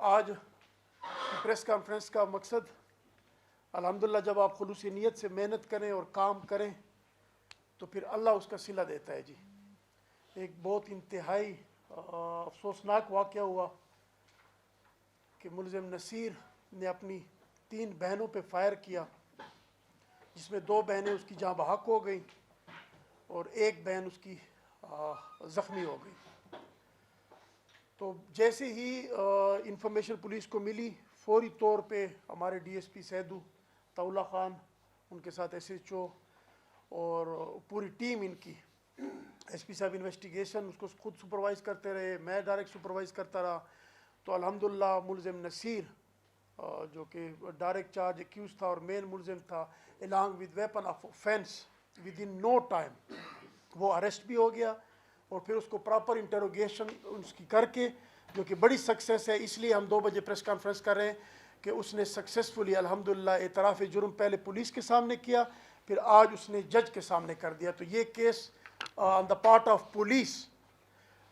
آج press conference کا مقصد الحمدللہ جب آپ خلوصی نیت سے محنت کریں اور کام کریں تو پھر اللہ اس کا صلہ دیتا ہے جی۔ ایک بہت انتہائی افسوسناک واقعہ ہوا کہ ملزم نصیر نے اپنی 3 بہنوں پہ فائر کیا، جس میں 2 بہنیں اس کی جاں بحق ہو گئیں اور 1 بہن اس کی زخمی ہو گئی۔ تو جیسے ہی انفارمیشن پولیس کو ملی، فوری طور پہ ہمارے ڈی ایس پی سیدو طاولہ خان، ان کے ساتھ ایس ایچ او اور پوری ٹیم ان کی، ایس پی صاحب انویسٹیگیشن اس کو خود سپروائز کرتے رہے، میں ڈائریکٹ سپروائز کرتا رہا۔ تو الحمدللہ ملزم نصیر جو کہ ڈائریکٹ چارج ایکیوز تھا اور مین ملزم تھا، along with weapon of offense within no time وہ اریسٹ بھی ہو گیا، اور پھر اس کو پراپر انٹروگیشن اس کی کر کے، جو کہ بڑی سکسیس ہے، اس لیے ہم 2 بجے پریس کانفرنس کر رہے ہیں کہ اس نے سکسیسفلی الحمدللہ اعتراف جرم پہلے پولیس کے سامنے کیا، پھر آج اس نے جج کے سامنے کر دیا۔ تو یہ case on the part of police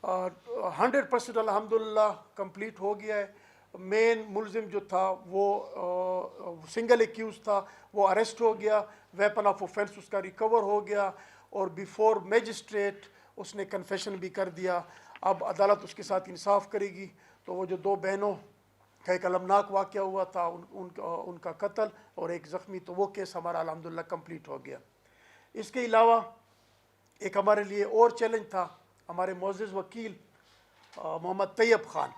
100% الحمدللہ کمپلیٹ ہو گیا ہے۔ مین ملزم جو تھا وہ سنگل ایکیوز تھا، وہ اریسٹ ہو گیا، ویپن آف اوفینس اس کا ریکور ہو گیا، اور بیفور میجسٹریٹ اس نے کنفیشن بھی کر دیا۔ اب عدالت اس کے ساتھ انصاف کرے گی۔ تو وہ جو 2 بہنوں کا ایک المناک واقعہ ہوا تھا، ان کا قتل اور ایک زخمی، تو وہ کیس ہمارا الحمدللہ کمپلیٹ ہو گیا۔ اس کے علاوہ ایک ہمارے لیے اور چیلنج تھا، ہمارے معزز وکیل محمد طیب خان،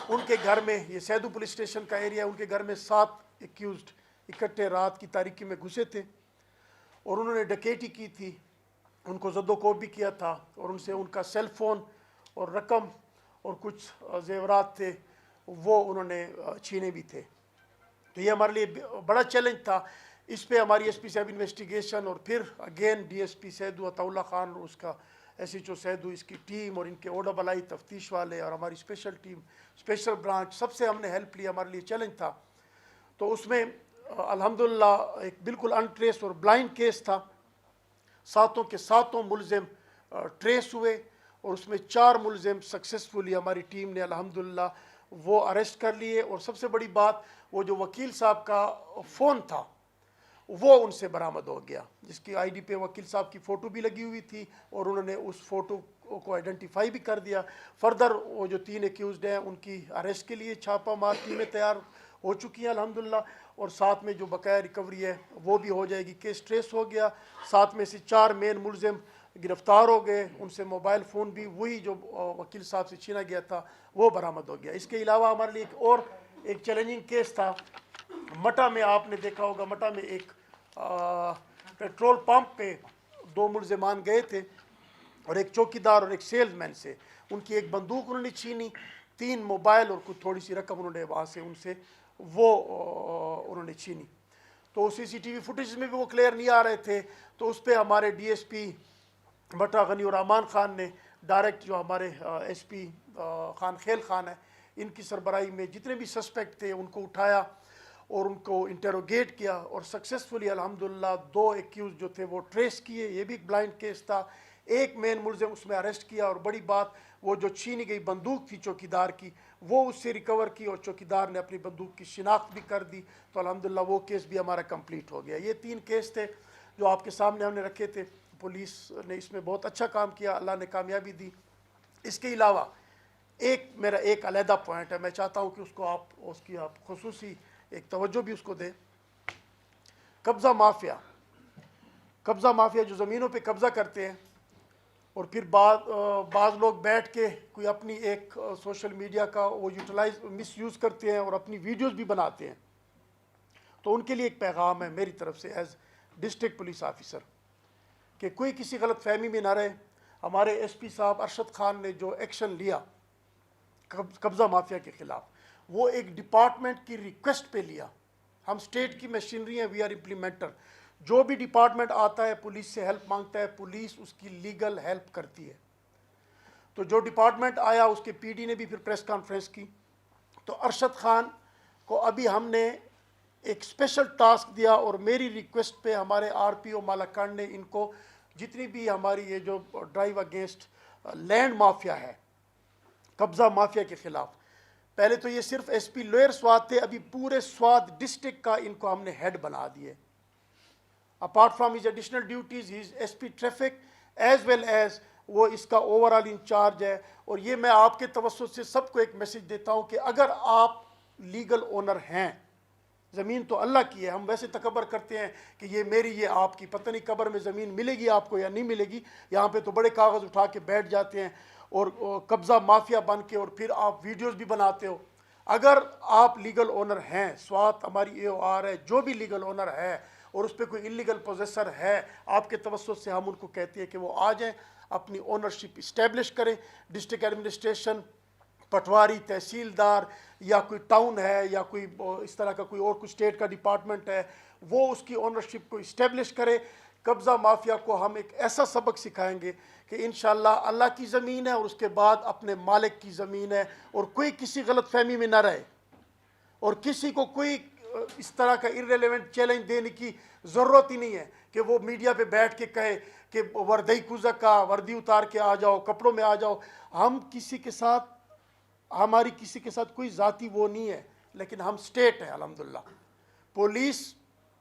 ان کے گھر میں، یہ سیدو پولیس اسٹیشن کا ایریا، ان کے گھر میں 7 ایکیوزڈ اکٹھے رات کی تاریکی میں گھسے تھے اور انہوں نے ڈکیٹی کی تھی، ان کو زد و کوب بھی کیا تھا، اور ان سے ان کا سیل فون اور رقم اور کچھ زیورات تھے وہ انہوں نے چھینے بھی تھے۔ تو یہ ہمارے لیے بڑا چیلنج تھا۔ اس پہ ہماری ایس پی صاحب انویسٹیگیشن اور پھر again D S P Saidu طاولہ خان اور اس کا ایس ایچ او سیدو، اس کی ٹیم اور ان کے او ڈبل آئی تفتیش والے اور ہماری اسپیشل ٹیم، اسپیشل برانچ، سب سے ہم نے ہیلپ لی، ہمارے لیے چیلنج تھا۔ تو اس میں الحمدللہ ایک بالکل انٹریس اور بلائنڈ کیس تھا، 7 کے 7 ملزم ٹریس ہوئے، اور اس میں 4 ملزم سکسیسفلی ہماری ٹیم نے الحمدللہ وہ اریسٹ کر لیے، اور سب سے بڑی بات وہ جو وکیل صاحب کا فون تھا وہ ان سے برآمد ہو گیا، جس کی آئی ڈی پہ وکیل صاحب کی فوٹو بھی لگی ہوئی تھی، اور انہوں نے اس فوٹو کو آئیڈینٹیفائی بھی کر دیا۔ فردر وہ جو 3 ایکیوزڈ ہیں ان کی اریسٹ کے لیے چھاپہ مار ٹیمیں تیار ہو چکی ہیں الحمدللہ، اور ساتھ میں جو بقایا ریکوری ہے وہ بھی ہو جائے گی۔ کیس ٹریس ہو گیا، 7 میں سے 4 مین ملزم گرفتار ہو گئے، ان سے موبائل فون بھی وہی جو وکیل صاحب سے چھینا گیا تھا وہ برآمد ہو گیا۔ اس کے علاوہ ہمارے لیے ایک چیلنجنگ کیس تھا مٹا میں، آپ نے دیکھا ہوگا مٹا میں ایک پیٹرول پمپ پہ 2 ملزمان گئے تھے، اور ایک چوکیدار اور ایک سیلز مین سے ان کی ایک بندوق انہوں نے چھینی، 3 موبائل اور کچھ تھوڑی سی رقم انہوں نے وہاں سے ان سے وہ انہوں نے چھینی۔ تو سی سی ٹی وی فوٹیج میں بھی وہ کلیئر نہیں آ رہے تھے، تو اس پہ ہمارے ڈی ایس پی مٹا غنی الرحمان خان نے ڈائریکٹ، جو ہمارے ایس پی خان خیل خان ہے، ان کی سربراہی میں جتنے بھی سسپیکٹ تھے ان کو اٹھایا اور ان کو انٹروگیٹ کیا، اور سکسیسفلی الحمدللہ 2 ایکیوز جو تھے وہ ٹریس کیے۔ یہ بھی ایک بلائنڈ کیس تھا، 1 مین ملزم اس میں اریسٹ کیا، اور بڑی بات وہ جو چھینی گئی بندوق تھی چوکیدار کی وہ اس سے ریکور کی، اور چوکیدار نے اپنی بندوق کی شناخت بھی کر دی۔ تو الحمدللہ وہ کیس بھی ہمارا کمپلیٹ ہو گیا۔ یہ 3 کیس تھے جو آپ کے سامنے ہم نے رکھے تھے، پولیس نے اس میں بہت اچھا کام کیا، اللہ نے کامیابی دی۔ اس کے علاوہ میرا ایک علیحدہ پوائنٹ ہے، میں چاہتا ہوں کہ اس کی آپ خصوصی ایک توجہ بھی اس کو دیں۔ قبضہ مافیا جو زمینوں پہ قبضہ کرتے ہیں، اور پھر بعض لوگ بیٹھ کے کوئی اپنی ایک سوشل میڈیا کا وہ مس یوز کرتے ہیں اور اپنی ویڈیوز بھی بناتے ہیں۔ تو ان کے لیے ایک پیغام ہے میری طرف سے ایز ڈسٹرکٹ پولیس آفیسر، کہ کوئی کسی غلط فہمی میں نہ رہے۔ ہمارے ایس پی صاحب ارشد خان نے جو ایکشن لیا قبضہ مافیا کے خلاف، وہ ایک ڈپارٹمنٹ کی ریکویسٹ پہ لیا۔ ہم اسٹیٹ کی مشینری ہیں، وی آر امپلیمنٹر، جو بھی ڈپارٹمنٹ آتا ہے پولیس سے ہیلپ مانگتا ہے، پولیس اس کی لیگل ہیلپ کرتی ہے۔ تو جو ڈپارٹمنٹ آیا اس کے پی ڈی نے بھی پھر پریس کانفرنس کی، تو ارشد خان کو ابھی ہم نے ایک اسپیشل ٹاسک دیا، اور میری ریکویسٹ پہ ہمارے آر پی او مالاکنڈ نے ان کو جتنی بھی ہماری یہ جو ڈرائیو اگینسٹ لینڈ مافیا ہے، قبضہ مافیا کے خلاف، پہلے تو یہ صرف ایس پی لوئر سوات تھے, ابھی پورے سوات ڈسٹرکٹ کا ان کو ہم نے ہیڈ بنا دیے. Apart from his additional duties, he is S P traffic as well as وہ اس کا اوور آل انچارج ہے. اور یہ میں آپ کے توسط سے سب کو ایک میسج دیتا ہوں کہ اگر آپ لیگل اونر ہیں, زمین تو اللہ کی ہے, ہم ویسے تکبر کرتے ہیں کہ یہ میری یہ آپ کی, پتہ نہیں قبر میں زمین ملے گی آپ کو یا نہیں ملے گی. یہاں پہ تو بڑے کاغذ اٹھا کے بیٹھ جاتے ہیں اور قبضہ مافیا بن کے, اور پھر آپ ویڈیوز بھی بناتے ہو. اگر آپ لیگل اونر ہیں, سوات ہماری اے او آر ہے, جو بھی لیگل اونر ہے اور اس پہ کوئی انلیگل پوزیسر ہے, آپ کے توسط سے ہم ان کو کہتے ہیں کہ وہ آ جائیں, اپنی اونرشپ اسٹیبلش کریں. ڈسٹرکٹ ایڈمنسٹریشن, پٹواری, تحصیلدار یا کوئی ٹاؤن ہے یا کوئی اس طرح کا کوئی اور کوئی اسٹیٹ کا ڈپارٹمنٹ ہے, وہ اس کی اونرشپ کو اسٹیبلش کرے. قبضہ مافیا کو ہم ایک ایسا سبق سکھائیں گے کہ انشاءاللہ اللہ کی زمین ہے اور اس کے بعد اپنے مالک کی زمین ہے, اور کوئی کسی غلط فہمی میں نہ رہے, اور کسی کو کوئی اس طرح کا irrelevant چیلنج دینے کی ضرورت ہی نہیں ہے کہ وہ میڈیا پہ بیٹھ کے کہے کہ وردی کوزکا, وردی اتار کے آ جاؤ, کپڑوں میں آ جاؤ. ہم کسی کے ساتھ, ہماری کسی کے ساتھ کوئی ذاتی وہ نہیں ہے, لیکن ہم سٹیٹ ہیں الحمدللہ. پولیس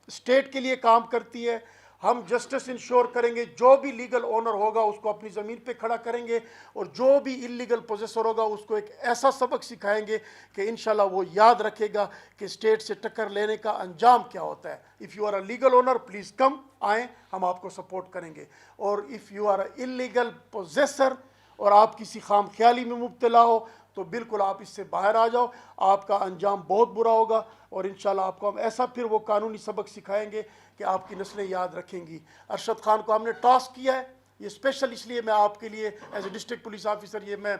سٹیٹ کے لیے کام کرتی ہے. ہم جسٹس انشور کریں گے, جو بھی لیگل اونر ہوگا اس کو اپنی زمین پہ کھڑا کریں گے, اور جو بھی انلیگل پوزیسر ہوگا اس کو ایک ایسا سبق سکھائیں گے کہ انشاءاللہ وہ یاد رکھے گا کہ سٹیٹ سے ٹکر لینے کا انجام کیا ہوتا ہے. If you are a legal owner please come, آئیں, ہم آپ کو سپورٹ کریں گے. اور if you are a illegal possessor اور آپ کسی خام خیالی میں مبتلا ہو تو بالکل آپ اس سے باہر آ جاؤ, آپ کا انجام بہت برا ہوگا, اور انشاءاللہ آپ کو ہم ایسا پھر وہ قانونی سبق سکھائیں گے کہ آپ کی نسلیں یاد رکھیں گی. ارشد خان کو ہم نے ٹاسک کیا ہے, یہ اسپیشل اس لیے میں آپ کے لیے as a district police officer یہ میں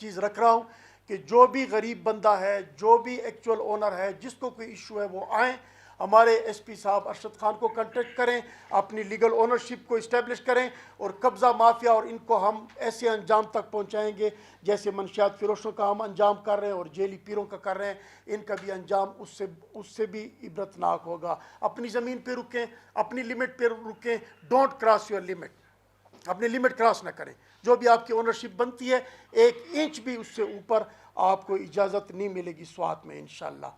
چیز رکھ رہا ہوں کہ جو بھی غریب بندہ ہے, جو بھی ایکچوئل اونر ہے, جس کو کوئی ایشو ہے, وہ آئیں, ہمارے ایس پی صاحب ارشد خان کو کنٹیکٹ کریں, اپنی لیگل اونرشپ کو اسٹیبلش کریں, اور قبضہ مافیا اور ان کو ہم ایسے انجام تک پہنچائیں گے جیسے منشیات فروشوں کا ہم انجام کر رہے ہیں اور جیلی پیروں کا کر رہے ہیں. ان کا بھی انجام اس سے بھی عبرتناک ہوگا. اپنی زمین پہ رکیں, اپنی لمٹ پہ رکیں, ڈونٹ کراس یور لمٹ, اپنی لمٹ کراس نہ کریں. جو بھی آپ کی اونرشپ بنتی ہے 1 انچ بھی اس سے اوپر آپ کو اجازت نہیں ملے گی سوات میں انشاءاللہ.